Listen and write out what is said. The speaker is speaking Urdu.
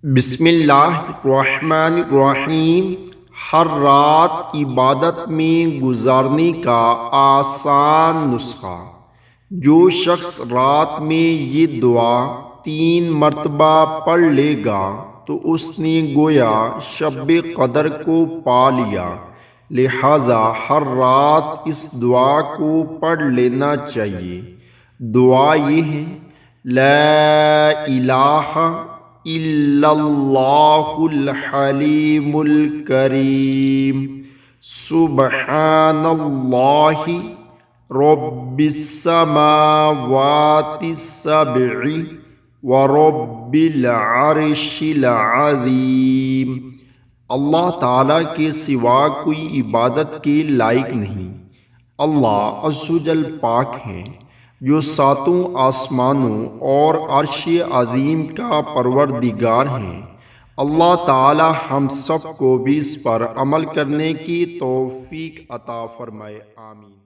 بسم اللہ الرحمن الرحیم۔ ہر رات عبادت میں گزارنے کا آسان نسخہ۔ جو شخص رات میں یہ دعا 3 مرتبہ پڑھ لے گا تو اس نے گویا شب قدر کو پا لیا۔ لہٰذا ہر رات اس دعا کو پڑھ لینا چاہیے۔ دعا یہ ہے: لا الہ الا اللہ الحلیم الکریم، سبحان اللہ رب السماوات السبع ورب العرش العظیم۔ اللہ تعالیٰ کے سوا کوئی عبادت کے لائق نہیں۔ اللہ عز و جل پاک ہیں، جو 7 آسمانوں اور عرش عظیم کا پروردگار ہیں۔ اللہ تعالی ہم سب کو بھی اس پر عمل کرنے کی توفیق عطا فرمائے، آمین۔